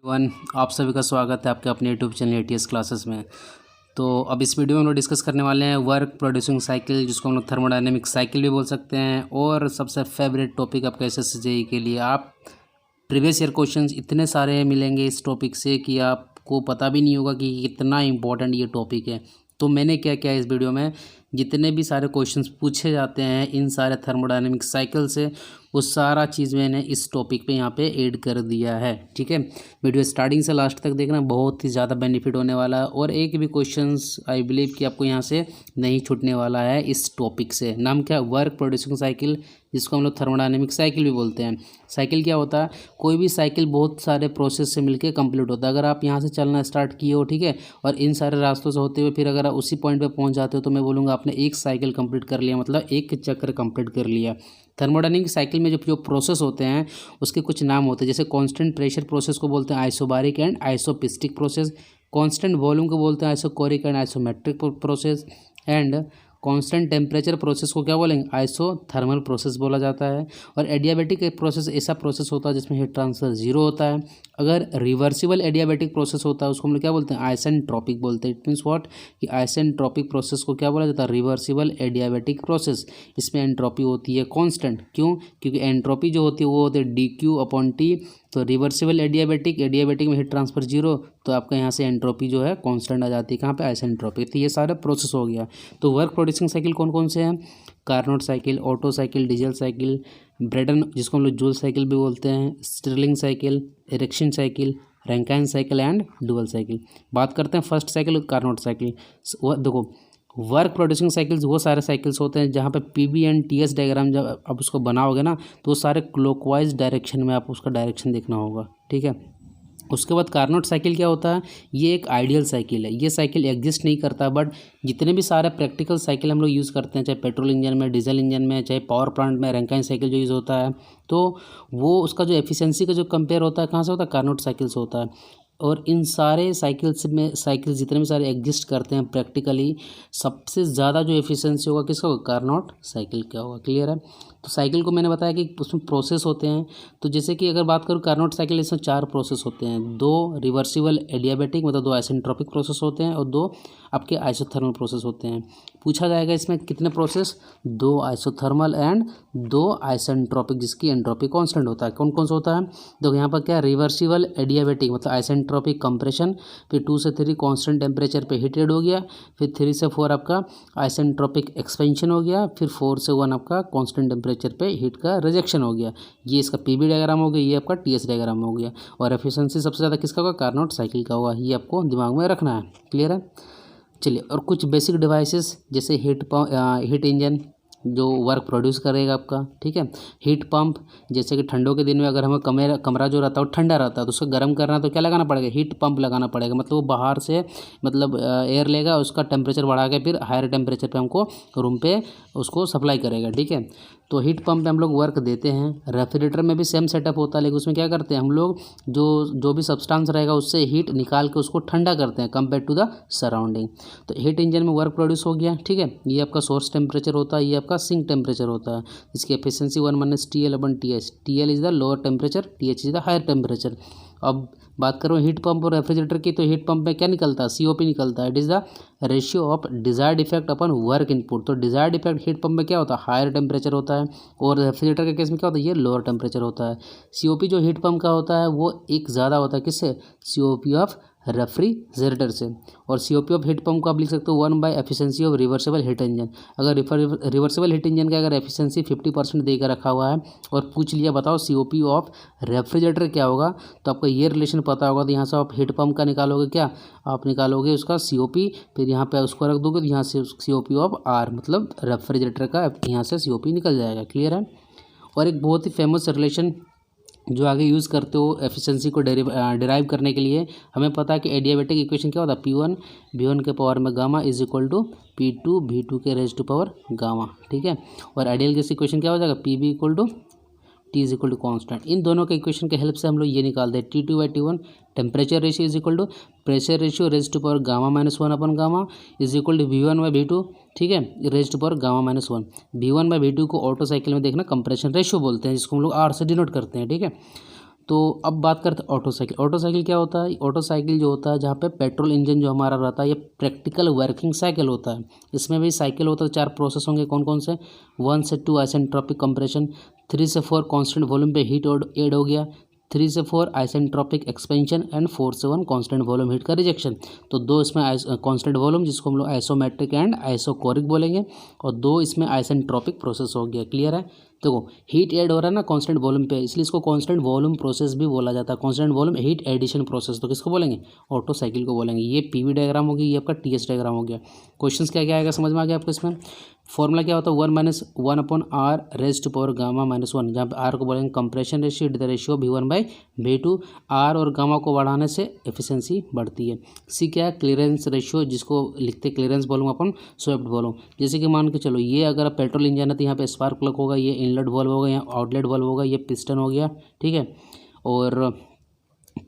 One आप सभी का स्वागत है आपके अपने यूट्यूब चैनल एटीएस क्लासेस में। तो अब इस वीडियो में हम लोग डिस्कस करने वाले हैं वर्क प्रोड्यूसिंग साइकिल, जिसको हम लोग थर्मोडायनेमिक साइकिल भी बोल सकते हैं। और सबसे फेवरेट टॉपिक आपका एसएससी जेईई के लिए, आप प्रीवियस ईयर क्वेश्चंस इतने सारे मिलेंगे इस टॉपिक से कि आपको पता भी नहीं होगा कि कितना इंपॉर्टेंट ये टॉपिक है। तो मैंने क्या किया इस वीडियो में, जितने भी सारे क्वेश्चंस पूछे जाते हैं इन सारे थर्मोडायनेमिक साइकिल से, वो सारा चीज़ मैंने इस टॉपिक पे यहाँ पे ऐड कर दिया है। ठीक है, वीडियो स्टार्टिंग से लास्ट तक देखना, बहुत ही ज़्यादा बेनिफिट होने वाला है। और एक भी क्वेश्चंस आई बिलीव कि आपको यहाँ से नहीं छूटने वाला है इस टॉपिक से। नाम क्या, वर्क प्रोड्यूसिंग साइकिल, जिसको हम लोग थर्मोडायनेमिक साइकिल भी बोलते हैं। साइकिल क्या होता है, कोई भी साइकिल बहुत सारे प्रोसेस से मिलकर कंप्लीट होता है। अगर आप यहाँ से चलना स्टार्ट किए हो, ठीक है, और इन सारे रास्तों से होते हुए फिर अगर आप उसी पॉइंट पे पहुँच जाते हो, तो मैं बोलूँगा आपने एक साइकिल कंप्लीट कर लिया, मतलब एक चक्र कंप्लीट कर लिया। थर्मोडायनेमिक साइकिल में जो प्रोसेस होते हैं उसके कुछ नाम होते हैं, जैसे कांस्टेंट प्रेशर प्रोसेस को बोलते हैं isobaric and isopiestic process, constant volume को बोलते हैं isochoric and isometric process, and constant temperature process को क्या बोलेंगे, आइसोथर्मल प्रोसेस बोला जाता है। और एडियाबैटिक एक प्रोसेस ऐसा प्रोसेस होता है जिसमें हीट ट्रांसफर जीरो होता है। अगर रिवर्सिबल एडियाबैटिक प्रोसेस होता है उसको हम लोग क्या बोलते हैं, आइसेंट्रोपिक बोलते हैं। इट मीन्स व्हाट, कि आइसेंट्रोपिक प्रोसेस को क्या बोला जाता है, रिवर्सिबल एडियाबैटिक प्रोसेस। इसमें एंट्रोपी होती है कांस्टेंट, क्यों, क्योंकि एंट्रोपी जो होती है वो होती है dQ/T। तो रिवर्सिबल एडियाबैटिक में हीट ट्रांसफर जीरो, तो आपका यहाँ से एंट्रोपी जो है कांस्टेंट आ जाती है, कहाँ पे, आइसेंट्रोपिक। तो ये सारा प्रोसेस हो गया। तो वर्क प्रोड्यूसिंग साइकिल कौन कौन से हैं, Carnot cycle, Otto cycle, diesel cycle, Brayton जिसको हम लोग जूल साइकिल भी बोलते हैं, Stirling cycle, Ericsson cycle, Rankine cycle and dual cycle. बात करते हैं फर्स्ट साइकिल, कार्नोट साइकिल। वो देखो, वर्क प्रोड्यूसिंग साइकिल्स वो सारे साइकिल्स होते हैं जहाँ पे पीबी एंड टीएस डायग्राम जब आप उसको बनाओगे ना, तो वो सारे क्लॉकवाइज डायरेक्शन में आप उसका डायरेक्शन देखना होगा। ठीक है, उसके बाद कार्नोट साइकिल क्या होता है, ये एक आइडियल साइकिल है। ये साइकिल एग्जिस्ट नहीं करता, बट जितने भी सारे प्रैक्टिकल साइकिल हम लोग यूज़ करते हैं, चाहे पेट्रोल इंजन में, डीजल इंजन में, चाहे पावर प्लांट में रैंकाइन साइकिल जो यूज़ होता है, तो वो उसका जो एफिशिएंसी का जो कंपेयर होता है कहाँ से होता है, कार्नोट साइकिल से होता है। और इन सारे साइकिल्स में, साइकिल जितने भी सारे एग्जिस्ट करते हैं प्रैक्टिकली, सबसे ज़्यादा जो एफिशिएंसी होगा किसका होगा, कार्नोट साइकिल का होगा। क्लियर है। तो साइकिल को मैंने बताया कि उसमें प्रोसेस होते हैं। तो जैसे कि अगर बात करूँ कार्नोट साइकिल, इसमें 4 प्रोसेस होते हैं। 2 रिवर्सिबल एडियाबैटिक, मतलब 2 आइसेंट्रोपिक प्रोसेस होते हैं, और 2 आपके आइसोथर्मल प्रोसेस होते हैं। पूछा जाएगा इसमें कितने प्रोसेस, 2 आइसोथर्मल एंड 2 आइसेंट्रोपिक, जिसकी एंट्रोपी कांस्टेंट होता है। कौन कौन सा होता है, देखो यहाँ पर क्या, रिवर्सिबल एडियाबैटिक मतलब आइसेंट्रोपिक कंप्रेशन, फिर 2 से 3 कांस्टेंट टेम्परेचर पे हीटेड हो गया, फिर 3 से 4 आपका आइसेंट्रोपिक एक्सपेंशन हो गया, फिर 4 से 1 आपका कांस्टेंट टेम्परेचर पे हीट का रिजेक्शन हो गया। ये इसका पीबी डायग्राम हो गया, ये आपका टीएस डायग्राम हो गया। और एफिशिएंसी सबसे ज़्यादा किसका होगा, कार्नोट साइकिल का होगा। ये आपको दिमाग में रखना है। क्लियर है। चलिए, और कुछ बेसिक डिवाइसेस जैसे हीट इंजन जो वर्क प्रोड्यूस करेगा आपका। ठीक है, हीट पंप, जैसे कि ठंडों के दिन में अगर हमें कमरा जो रहता है वो ठंडा रहता है, तो उसको गर्म करना तो क्या लगाना पड़ेगा, हीट पंप लगाना पड़ेगा। मतलब वो बाहर से मतलब एयर लेगा, उसका टेम्परेचर बढ़ा के फिर हायर टेम्परेचर पे हमको रूम पे उसको सप्लाई करेगा। ठीक है, तो हीट पंप पे हम लोग वर्क देते हैं। रेफ्रिजरेटर में भी सेम सेटअप होता है, लेकिन उसमें क्या करते हैं हम लोग, जो भी सब्सटेंस रहेगा उससे हीट निकाल के उसको ठंडा करते हैं कंपेयर टू द सराउंडिंग। तो हीट इंजन में वर्क प्रोड्यूस हो गया। ठीक है, ये आपका सोर्स टेम्परेचर होता है, ये आपका सिंक टेम्परेचर होता है। इसकी efficiency 1 - TL/TH। TL is the lower temperature, TH is the higher temperature. अब बात करो हीट पंप और रेफ्रिजरेटर की, तो हीट पंप में क्या निकलता है, COP निकलता है। It is the ratio of desired effect upon work input. तो डिजायर्ड इफेक्ट हीट पंप में क्या होता है, हायर टेम्परेचर होता है, और रेफ्रिजरेटर के केस में क्या होता है, ये लोअर टेम्परेचर होता है। COP जो हीट पंप का होता है वो एक ज़्यादा होता है, किससे, COP ऑफ रेफ्रिजरेटर से। और COP ऑफ हीट पंप को आप लिख सकते हो 1 by efficiency of reversible heat engine. अगर रिवर्सिबल हीट इंजन का अगर एफिशिएंसी 50% देकर रखा हुआ है और पूछ लिया बताओ COP ऑफ रेफ्रिजरेटर क्या होगा, तो आपको ये रिलेशन पता होगा। तो यहाँ से आप हीट पंप का निकालोगे, क्या आप निकालोगे उसका COP, फिर यहाँ पे उसको रख दोगे, तो यहाँ से COP ऑफ R मतलब रेफ्रिजरेटर का यहाँ से COP निकल जाएगा। क्लियर है। और एक बहुत ही फेमस रिलेशन जो आगे यूज़ करते हो एफिशिएंसी को डिराइव करने के लिए, हमें पता है कि एडियाबैटिक इक्वेशन क्या होता है, P1 V1 के पावर में gamma is equal to P2 V2 के रेज टू पावर गामा। ठीक है, और आइडियल गैस इक्वेशन क्या हो जाएगा, PB equal to T is equal to constant. इन दोनों के इक्वेशन के हेल्प से हम लोग ये निकालते हैं, T2/T1 temperature ratio is equal to pressure ratio raise to power gamma -1 upon gamma is equal to V1/V2। ठीक है, raise to power gamma -1। V1/V2 को ऑटो साइकिल में देखना कंप्रेशन रेशियो बोलते हैं, जिसको हम लोग R से डिनोट करते हैं। ठीक है, तो अब बात करते हैं ऑटो साइकिल। ऑटो साइकिल क्या होता है? ऑटो साइकिल जो होता है जहाँ पे पेट्रोल इंजन जो हमारा रहता है, ये प्रैक्टिकल वर्किंग साइकिल होता है। इसमें भी साइकिल होता है, 4 प्रोसेस होंगे। कौन कौन से? 1 से 2 आइसेंट्रोपिक कंप्रेशन, 3 से 4 कांस्टेंट वॉल्यूम पे हीट ऐड हो गया, 3 से 4 आइसेंट्रोपिक एक्सपेंशन एंड 4 से 1 कांस्टेंट वॉल्यूम हीट का रिजेक्शन। तो 2 इसमें कांस्टेंट वॉल्यूम जिसको हम लोग आइसोमेट्रिक एंड आइसोकोरिक बोलेंगे, और 2 इसमें आइसेंट्रोपिक प्रोसेस हो गया। क्लियर है? देखो हीट ऐड हो रहा है ना कांस्टेंट वॉल्यूम पे, इसलिए इसको कांस्टेंट वॉल्यूम प्रोसेस भी बोला जाता है। Constant volume heat addition process, तो किसको बोलेंगे? ऑटो साइकिल को बोलेंगे। ये पीवी डायग्राम हो गया, ये आपका टीएस डायग्राम हो गया। क्वेश्चंस क्या क्या आएगा समझ में आ गया आपको? इसमें फॉर्मूला क्या होता है? 1-1/r raise to power gamma -1, जहाँ पे आर को बोलेंगे compression ratio the ratio V1/V2। R और गामा को बढ़ाने से एफिशिएंसी बढ़ती है। सी क्या है? क्लियरेंस रेशियो, जिसको लिखते क्लियरेंस वॉल्यूम अपन स्वेप्ट वॉल्यूम। जैसे कि मान के चलो ये अगर पेट्रोल इंजन है तो यहाँ पे स्पार्क प्लग होगा, ये इनलेट वाल्व होगा, यहाँ आउटलेट वाल्व होगा, ये पिस्टन हो गया। ठीक है, और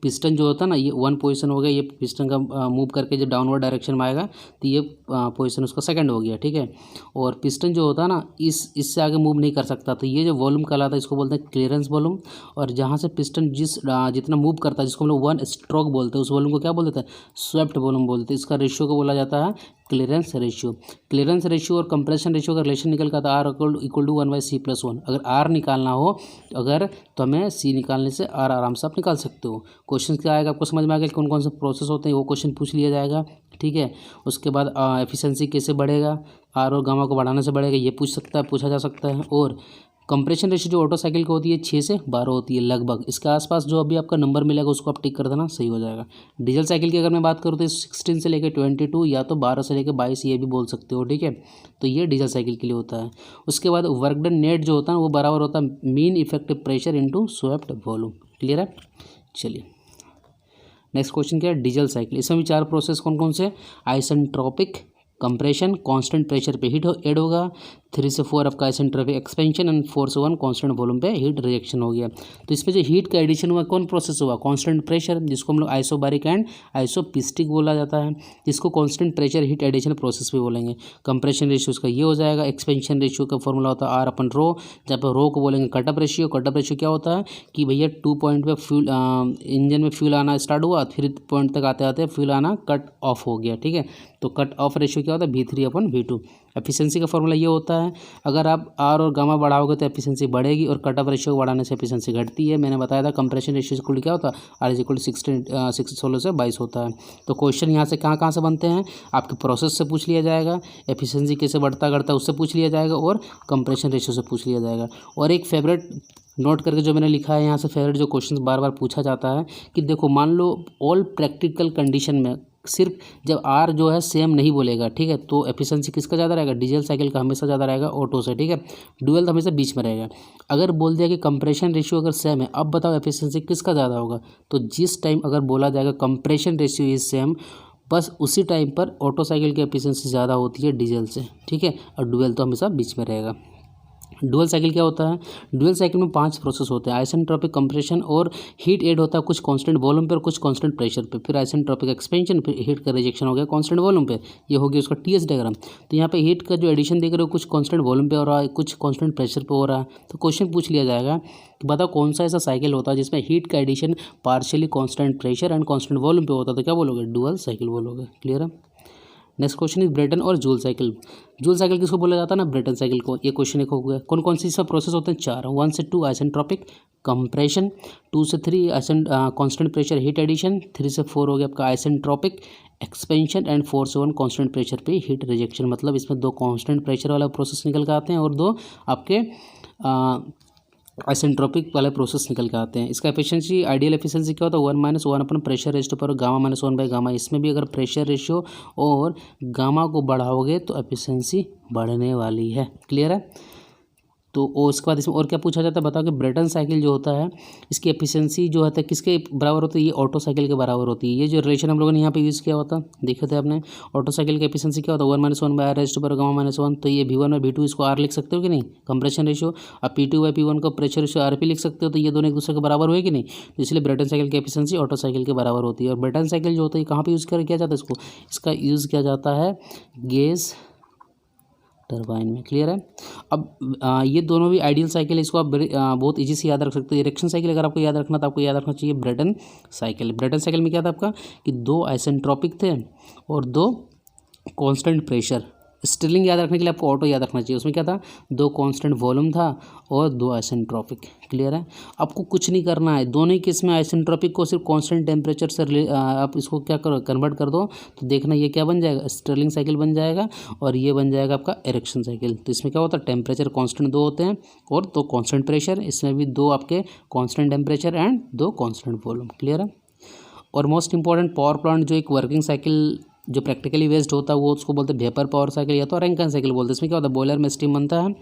पिस्टन जो होता है ना, ये 1 पोजीशन हो गया, ये पिस्टन का मूव करके जो डाउनवर्ड डायरेक्शन में आएगा तो ये पोजीशन उसका सेकंड हो गया। ठीक है, और पिस्टन जो होता है ना इससे आगे मूव नहीं कर सकता, तो ये जो वॉल्यूम कहलाता है इसको बोलते हैं क्लियरेंस वॉल्यूम। और जहाँ से पिस्टन जितना मूव करता है, जिसको हम लोग 1 स्ट्रोक बोलते हैं, उस वॉल्यूम को क्या बोलते हैं? स्वेप्ट वॉल्यूम बोलते हैं। इसका रेशियो को बोला जाता है क्लियरेंस रेशियो। क्लियरेंस रेशियो और कंप्रेशन रेशियो का रिलेशन निकल का था आर इक्वल टू 1/c+1। अगर आर निकालना हो अगर तो हमें सी निकालने से आर आराम से आप निकाल सकते हो। क्वेश्चन क्या आएगा आपको समझ में आ गया कौन कौन से प्रोसेस होते हैं, वो क्वेश्चन पूछ लिया जाएगा। ठीक है, उसके बाद एफिशिएंसी कैसे बढ़ेगा, आर और गामा को बढ़ाने से बढ़ेगा, ये पूछा जा सकता है। और कंप्रेशन रेशियो जो ऑटो साइकिल की होती है 6 से 12 होती है लगभग। इसके आसपास जो अभी आपका नंबर मिलेगा उसको आप टिक कर देना, सही हो जाएगा। डीजल साइकिल की अगर मैं बात करूँ तो 16 से लेकर 22 या तो 12 से लेकर 22 ये भी बोल सकते हो। ठीक है, तो ये डीजल साइकिल के लिए होता है। उसके बाद वर्क डन नेट जो होता है वो बराबर होता है mean effective pressure into swept volume. Clear है? चलिए नेक्स्ट क्वेश्चन क्या है? Diesel cycle. इसमें भी 4 प्रोसेस कौन कौन से? आइसेंट्रोपिक कंप्रेशन, कांस्टेंट प्रेशर पे हीट ऐड होगा, 3 से 4 आपका आइसेंट्रोपिक एक्सपेंशन एंड 4 से 1 कांस्टेंट वॉल्यूम पे हीट रिजेक्शन हो गया। तो इसमें जो हीट का एडिशन हुआ कौन प्रोसेस हुआ? कांस्टेंट प्रेशर, जिसको हम लोग आइसोबारिक एंड आइसोपिस्टिक बोला जाता है, जिसको constant pressure heat addition process भी बोलेंगे। कंप्रेशन रेशियो उसका ये हो जाएगा। एक्सपेंशन रेशियो का फॉर्मूला होता है R/ρ, जहाँ पर रो को बोलेंगे कटअप रेशियो। कटअप रेशियो क्या होता है कि भैया 2 पॉइंट पे फ्यूल इंजन में फ्यूल आना स्टार्ट हुआ, फिर पॉइंट तक आते आते फ्यूल आना कट ऑफ हो गया। ठीक है, तो कट ऑफ रेशियो क्या होता है? V3/V2। एफिशिएंसी का फॉर्मूला ये होता है, अगर आप आर और गामा बढ़ाओगे तो एफिशिएंसी बढ़ेगी और कट ऑफ रेशियो को बढ़ाने से एफिशिएंसी घटती है। मैंने बताया था कंप्रेशन रेशियो इक्वल क्या होता है? R = 16 से 22 होता है। तो क्वेश्चन यहाँ से कहाँ से बनते हैं? आपके प्रोसेस से पूछ लिया जाएगा, एफिशिएंसी कैसे बढ़ता घटता है उससे पूछ लिया जाएगा, और कंप्रेशन रेशियो से पूछ लिया जाएगा। और एक फेवरेट नोट करके जो मैंने लिखा है यहाँ से, फेवरेट जो क्वेश्चन बार बार पूछा जाता है कि देखो मान लो ऑल प्रैक्टिकल कंडीशन में सिर्फ जब आर जो है सेम नहीं बोलेगा, ठीक है, तो एफिशिएंसी किसका ज़्यादा रहेगा? डीजल साइकिल का हमेशा ज़्यादा रहेगा ऑटो से। ठीक है, डुअल तो हमेशा बीच में रहेगा। अगर बोल दिया कि कंप्रेशन रेशियो अगर सेम है, अब बताओ एफिशिएंसी किसका ज़्यादा होगा? तो जिस टाइम अगर बोला जाएगा कंप्रेशन रेशियो इज सेम, बस उसी टाइम पर ऑटो साइकिल की एफिशिएंसी ज़्यादा होती है डीजल से। ठीक है, और डुअल तो हमेशा बीच में रहेगा। डुअल साइकिल क्या होता है? डुअल साइकिल में 5 प्रोसेस होते हैं। आइसेंट्रोपिक कंप्रेशन और हीट ऐड होता है कुछ कांस्टेंट वॉल्यूम पे और कुछ कांस्टेंट प्रेशर पे, फिर आइसेंट्रोपिक एक्सपेंशन, फिर हीट का रिजेक्शन हो गया कांस्टेंट वॉल्यूम पे। ये हो गया उसका टीएस डायग्राम। तो यहाँ पे हीट का जो एडिशन देख रहे हो कुछ कांस्टेंट वॉल्यूम पे हो रहा है, कुछ कांस्टेंट प्रेशर पे हो रहा है। तो क्वेश्चन पूछ लिया जाएगा कि बताओ कौन सा ऐसा साइकिल होता है जिसमें हीट का addition partially constant pressure and constant volume पे होता है? तो क्या बोलोगे? डुअल साइकिल बोलोगे। क्लियर है? नेक्स्ट क्वेश्चन इज ब्रेटन और जूल साइकिल। जूल साइकिल किसको बोला जाता है ना? ब्रेटन साइकिल को। ये क्वेश्चन एक हो गया। कौन कौन सी इसमें प्रोसेस होते हैं? 4। 1 से 2 आइसेंट्रोपिक कंप्रेशन, 2 से 3 कांस्टेंट प्रेशर हीट एडिशन, 3 से 4 हो गया आपका आइसेंट्रोपिक एक्सपेंशन एंड 4 से 1 कांस्टेंट प्रेशर पे हीट रिजेक्शन। मतलब इसमें 2 कांस्टेंट प्रेशर वाला प्रोसेस निकल के आते हैं और 2 आपके आइसेंट्रोपिक वाले प्रोसेस निकल के आते हैं। इसका एफिशिएंसी, आइडियल एफिशिएंसी क्या होता है? 1 - 1 अपन प्रेशर रेशियो पर गामा -1/गामा। इसमें भी अगर प्रेशर रेशियो और गामा को बढ़ाओगे तो एफिशिएंसी बढ़ने वाली है। क्लियर है? तो उसके बाद इसमें और क्या पूछा जाता है बताओ कि ब्रेटन साइकिल जो होता है इसकी एफिशिएंसी जो होता है किसके बराबर होती है? ये ऑटो साइकिल के बराबर होती है। ये जो रिलेशन हम लोगों ने यहाँ पे यूज़ किया होता देखे थे आपने, ऑटो साइकिल की एफिशिएंसी क्या होता है? 1 - 1/r⁻⁻1। तो ये V1/V2 इसको R लिख सकते हो कि नहीं, कंप्रेशन रेशियो। अब P2/P1 को प्रेशर रेशियो RP लिख सकते हो। तो ये दोनों एक दूसरे के बराबर हुए कि नहीं? तो इसलिए ब्रेटन साइकिल की एफिशिएंसी ऑटो साइकिल के बराबर होती है। और ब्रेटन साइकिल जो होता है कहाँ पर यूज़ किया जाता है इसको? इसका यूज़ किया जाता है गैस टरबाइन में। क्लियर है। अब ये दोनों भी आइडियल साइकिल है, इसको आप बहुत इजी से याद रख सकते हो। इरेक्शन साइकिल अगर आपको याद रखना तो आपको याद रखना चाहिए ब्रेटन साइकिल। ब्रेटन साइकिल में क्या था आपका कि 2 आइसेंट्रोपिक थे और 2 कांस्टेंट प्रेशर। स्टिरलिंग याद रखने के लिए आपको ऑटो याद रखना चाहिए, उसमें क्या था 2 कांस्टेंट वॉल्यूम था और 2 आइसेंट्रोपिक। क्लियर है। आपको कुछ नहीं करना है, दोनों ही केस में आइसेंट्रोपिक को सिर्फ कांस्टेंट टेम्परेचर से आप इसको क्या करो कन्वर्ट कर दो तो देखना ये क्या बन जाएगा, स्टिरलिंग साइकिल बन जाएगा और ये बन जाएगा आपका इरेक्शन साइकिल। तो इसमें क्या होता है टेम्परेचर कांस्टेंट 2 होते हैं और 2 कांस्टेंट प्रेशर, इसमें भी 2 आपके constant temperature and 2 constant volume. Clear है। और मोस्ट इंपॉर्टेंट पावर प्लांट जो एक वर्किंग साइकिल जो प्रैक्टिकली बेस्ड होता है वो उसको बोलते हैं वेपर पावर साइकिल या तो रैंकिन साइकिल बोलते हैं। इसमें क्या होता है बॉयलर में स्टीम बनता है,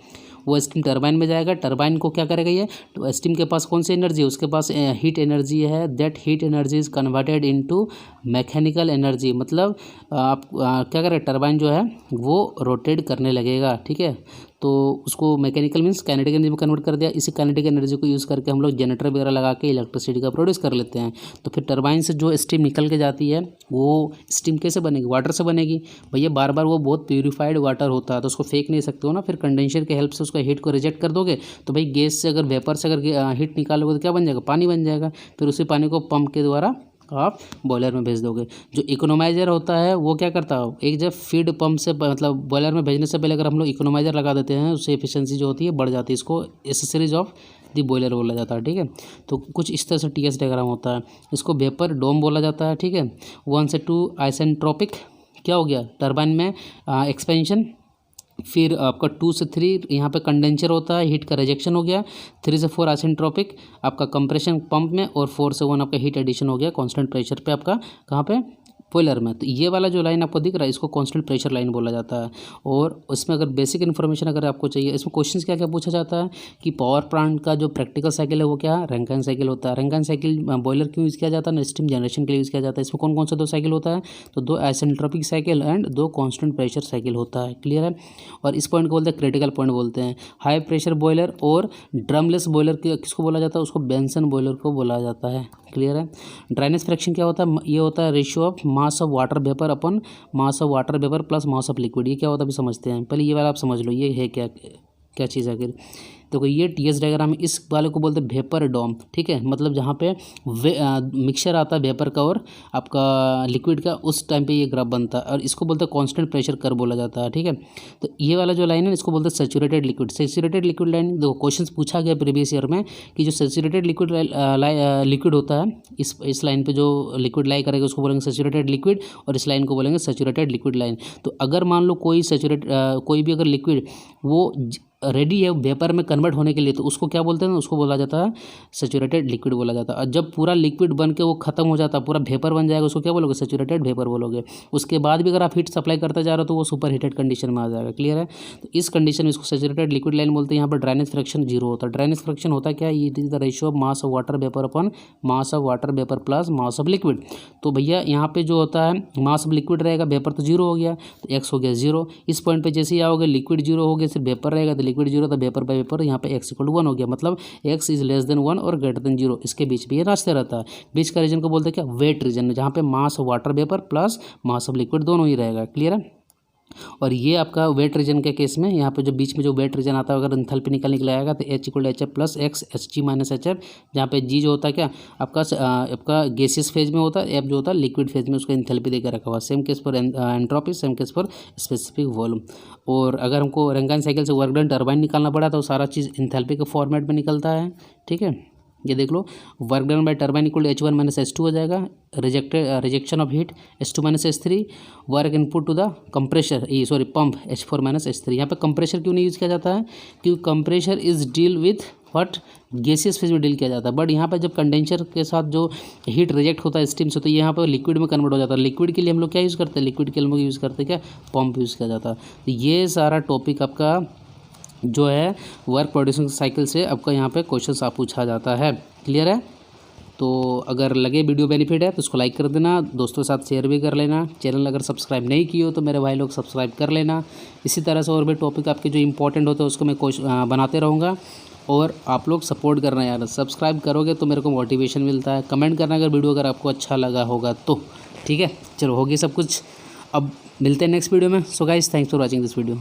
वो स्टीम टरबाइन में जाएगा, टरबाइन को क्या करेगा ये तो स्टीम के पास कौन सी एनर्जी है, उसके पास हीट एनर्जी है। That heat energy is converted into mechanical energy. मतलब आप क्या करें टरबाइन जो है वो रोटेट करने लगेगा। ठीक है। तो उसको मैकेनिकल मीन्स काइनेटिक एनर्जी में कन्वर्ट कर दिया। इसी काइनेटिक एनर्जी को यूज़ करके हम लोग जनरेटर वगैरह लगा के इलेक्ट्रिसिटी का प्रोड्यूस कर लेते हैं। तो फिर टरबाइन से जो स्टीम निकल के जाती है वो स्टीम कैसे बनेगी, वाटर से बनेगी। भैया बार बार वो बहुत प्यूरिफाइड वाटर होता है तो उसको फेंक नहीं सकते हो ना, फिर कंडेंसर के हेल्प से उसका हीट को रिजेक्ट कर दोगे तो भाई गैस से अगर वेपर से अगर हीट निकालोगे तो क्या बन जाएगा, पानी बन जाएगा। फिर उसी पानी को पंप के द्वारा आप बॉयलर में भेज दोगे। जो इकोनोमाइज़र होता है वो क्या करता है, एक जब फीड पंप से मतलब बॉयलर में भेजने से पहले अगर हम लोग इकोनोमाइज़र लगा देते हैं उससे एफिशिएंसी जो होती है बढ़ जाती है। इसको एसेसरीज ऑफ दी बॉयलर बोला जाता है। ठीक है। तो कुछ इस तरह से टीएस डायग्राम होता है। इसको वेपर डोम बोला जाता है। ठीक है। 1 से 2 आइसेंट्रोपिक क्या हो गया टरबाइन में एक्सपेंशन, फिर आपका 2 से 3 यहाँ पे कंडेंसर होता है, हीट का रिजेक्शन हो गया। 3 से 4 आइसेंट्रोपिक आपका कंप्रेशन पंप में और 4 से 1 आपका हीट एडिशन हो गया कांस्टेंट प्रेशर पे आपका कहाँ पे बॉयलर में। तो ये वाला जो लाइन आपको दिख रहा है इसको कांस्टेंट प्रेशर लाइन बोला जाता है। और उसमें अगर बेसिक इन्फॉर्मेशन अगर आपको चाहिए, इसमें क्वेश्चंस क्या क्या पूछा जाता है कि पावर प्लांट का जो प्रैक्टिकल साइकिल है वो क्या है, रैंकिन साइकिल होता है। रैंकिन साइकिल बॉयलर क्यों यूज़ किया जाता है, स्टीम जनरेशन के लिए यूज़ किया जाता है। इसमें कौन कौन सा 2 साइकिल होता है तो 2 isentropic cycle and 2 constant pressure cycle होता है। क्लियर है। और इस पॉइंट को बोलते हैं क्रिटिकल पॉइंट बोलते हैं। हाई प्रेशर बॉयलर और ड्रमलेस बॉयलर किसको बोला जाता है, उसको बेंसन बॉयलर को बोला जाता है। क्लियर है। ड्राइनेस फ्रैक्शन क्या होता है, ये होता है ratio of mass of water vapour upon mass of water vapour plus mass of liquid. ये क्या होता है अभी समझते हैं। पहले ये वाला आप समझ लो ये है क्या क्या चीज़ है। आखिर देखो ये टीएस डायग्राम है, इस वाले को बोलते हैं वेपर डोम। ठीक है। मतलब जहाँ पे मिक्सचर आता है वेपर का और आपका लिक्विड का उस टाइम पे ये ग्राफ बनता है और इसको बोलते हैं कांस्टेंट प्रेशर कर्व बोला जाता है। ठीक है। तो ये वाला जो लाइन है इसको बोलते हैं saturated liquid. Saturated liquid line देखो क्वेश्चन पूछा गया प्रीवियस ईयर में कि जो सैचुरेटेड लिक्विड होता है इस लाइन पर जो लिक्विड लाई करेगा उसको बोलेंगे सैचुरेटेड लिक्विड और इस लाइन को बोलेंगे सैचुरेटेड लिक्विड लाइन। तो अगर मान लो कोई भी अगर लिक्विड वो रेडी है वेपर में कन्वर्ट होने के लिए तो उसको क्या बोलते हैं ना, उसको बोला जाता है सैचुरेटेड लिक्विड बोला जाता है। और जब पूरा लिक्विड बन के वो खत्म हो जाता है, पूरा वेपर बन जाएगा, उसको क्या बोलोगे सैचुरेटेड वेपर बोलोगे। उसके बाद भी अगर आप हीट सप्लाई करते जा रहे हो तो वो सुपर हीटेड कंडीशन में आ जाएगा। क्लियर है। तो इस कंडीशन में इसको सैचुरेटेड लिक्विड लाइन बोलते हैं। यहाँ पर ड्राइनेस फ्रैक्शन 0 होता है। ड्राइनेस फ्रैक्शन होता है क्या, it is the ratio of mass of water vapour upon mass of water vapour plus mass of liquid. तो भैया यहाँ पे जो होता है मास ऑफ लिक्विड रहेगा, वेपर तो 0 हो गया तो एक्स हो गया 0। इस पॉइंट पे जैसे ही आओगे लिक्विड 0 हो गया, सिर्फ वेपर रहेगा तो लिक्विड 0 तो वेपर बाय वेपर यहाँ पे x इक्वल 1 हो गया। मतलब x इज लेस देन 1 और ग्रेटर देन 0, इसके बीच भी ये नाचते रहता है। बीच का रीजन को बोलते हैं क्या, वेट रीजन, जहाँ पे mass of water vapour plus mass of liquid दोनों ही रहेगा। क्लियर है। और ये आपका वेट रीजन के केस में यहाँ पे जो बीच में जो वेट रीजन आता है अगर एंथैल्पी निकलने के लिए आएगा तो H equal H F plus x H G minus H F, जहाँ पे जी जो होता है क्या आपका गैसियस फेज में होता है, एफ जो होता है लिक्विड फेज में, उसका एंथैल्पी देकर रखा हुआ। Same case for entropy, same case for specific volume. और अगर हमको रैंकिन साइकिल से वर्क डन टरबाइन निकालना पड़ा तो सारा चीज़ एंथैल्पी के फॉर्मेट में निकलता है। ठीक है। ये देख लो work done by turbine equal H1 minus H2 हो जाएगा। Rejection of heat H2 minus H3। Work input to the compressor pump H4 minus H3। यहाँ पे कंप्रेशर क्यों नहीं यूज़ किया जाता है, क्योंकि compressor is deal with what gaseous phase में डील किया जाता है। बट यहाँ पे जब कंडेंसर के साथ जो हीट रिजेक्ट होता है स्टीम से तो यहाँ पर लिक्विड में कन्वर्ट हो जाता है। लिक्विड के लिए हम लोग क्या यूज़ करते हैं, लिक्विड के लिए हम लोग यूज़ करते हैं क्या, पंप यूज़ किया जाता है। तो ये सारा टॉपिक आपका जो है वर्क प्रोड्यूसिंग साइकिल से आपका यहाँ पे क्वेश्चंस आप पूछा जाता है। क्लियर है। तो अगर लगे वीडियो बेनिफिट है तो उसको लाइक कर देना, दोस्तों के साथ शेयर भी कर लेना। चैनल अगर सब्सक्राइब नहीं किए हो तो मेरे भाई लोग सब्सक्राइब कर लेना। इसी तरह से और भी टॉपिक आपके जो इंपॉर्टेंट होते हैं उसको मैं बनाते रहूँगा और आप लोग सपोर्ट करना यार। सब्सक्राइब करोगे तो मेरे को मोटिवेशन मिलता है। कमेंट करना अगर वीडियो अगर आपको अच्छा लगा होगा तो। ठीक है। चलो होगी सब कुछ, अब मिलते हैं नेक्स्ट वीडियो में। So guys thanks for watching this video.